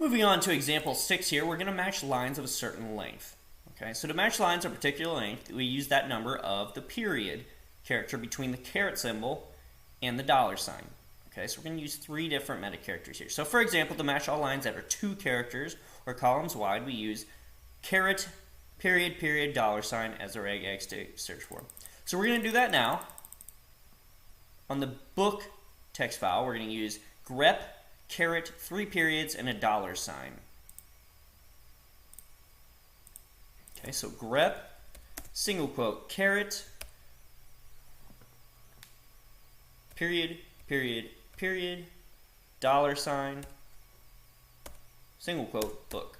Moving on to example 6 here, we're going to match lines of a certain length. Okay, so to match lines of a particular length, we use that number of the period character between the caret symbol and the dollar sign. Okay, so we're going to use 3 different meta characters here. So for example, to match all lines that are 2 characters or columns wide, we use caret, period, period, dollar sign as a regex to search for. So we're going to do that now. On the book text file, we're going to use grep, caret, 3 periods, and a dollar sign. Okay, so grep, single quote, caret, period, period, period, dollar sign, single quote, book.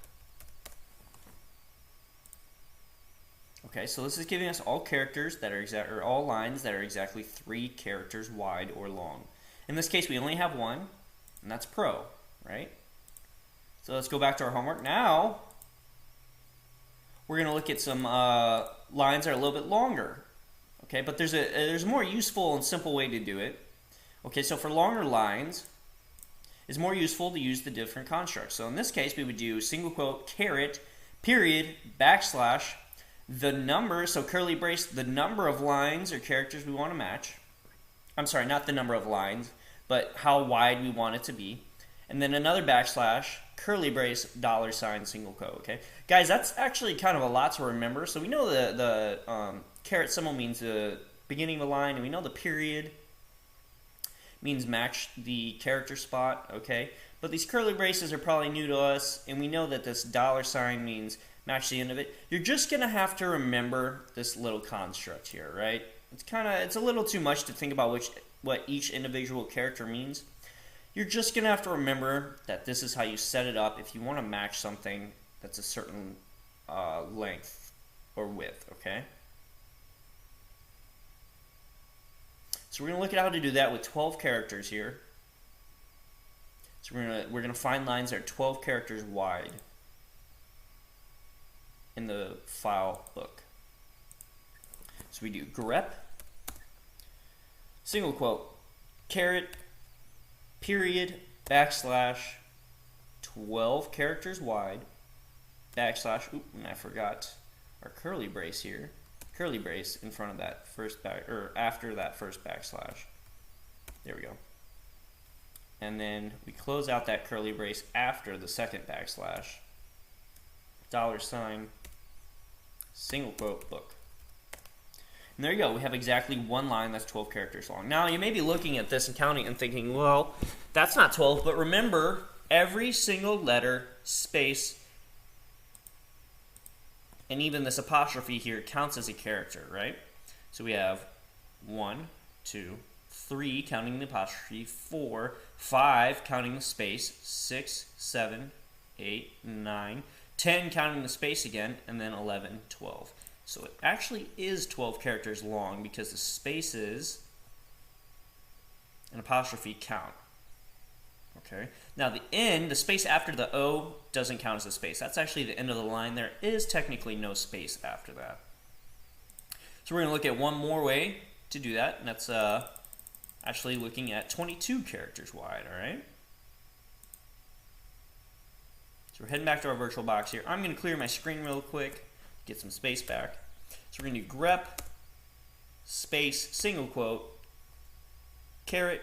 Okay, so this is giving us all characters that are all lines that are exactly 3 characters wide or long. In this case, we only have one, and that's pro, right? So let's go back to our homework. Now, we're going to look at some lines that are a little bit longer. Okay, but there's a more useful and simple way to do it. Okay, so for longer lines, it's more useful to use the different constructs. So in this case, we would do single quote, caret, period, backslash, the number, so curly brace, the number of lines or characters we want to match. I'm sorry, not the number of lines, but how wide we want it to be. And then another backslash, curly brace, dollar sign, single quote, okay? Guys, that's actually kind of a lot to remember. So we know the caret symbol means the beginning of a line, and we know the period means match the character spot, okay? But these curly braces are probably new to us, and we know that this dollar sign means match the end of it. You're just going to have to remember this little construct here, right? It's a little too much to think about what each individual character means. You're just going to have to remember that this is how you set it up if you want to match something that's a certain length or width, okay? So we're going to look at how to do that with 12 characters here. So we're going to find lines that are 12 characters wide in the file book. So we do grep, single quote, caret, period, backslash, 12 characters wide, backslash, oop, and I forgot our curly brace here. Curly brace in front of that first after that first backslash. There we go. And then we close out that curly brace after the second backslash. Dollar sign, single quote, book. And there you go. We have exactly one line that's 12 characters long. Now, you may be looking at this and counting and thinking, well, that's not 12. But remember, every single letter, space, and even this apostrophe here counts as a character, right? So we have 1, 2, 3, counting the apostrophe, 4, 5, counting the space, 6, 7, 8, 9, 10, counting the space again, and then 11, 12. So it actually is 12 characters long because the spaces and apostrophe count. Okay. Now the end, the space after the O doesn't count as a space. That's actually the end of the line. There is technically no space after that. So we're going to look at one more way to do that, and that's actually looking at 22 characters wide, all right? So we're heading back to our virtual box here. I'm going to clear my screen real quick, get some space back. So we're going to do grep, space, single quote, caret,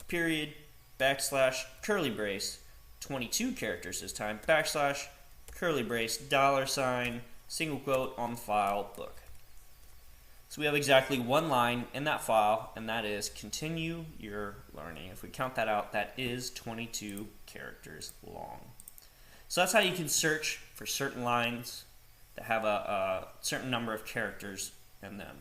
period, backslash, curly brace, 22 characters this time, backslash, curly brace, dollar sign, single quote on the file book. So we have exactly one line in that file, and that is continue your learning. If we count that out, that is 22 characters long. So that's how you can search for certain lines that have a certain number of characters in them.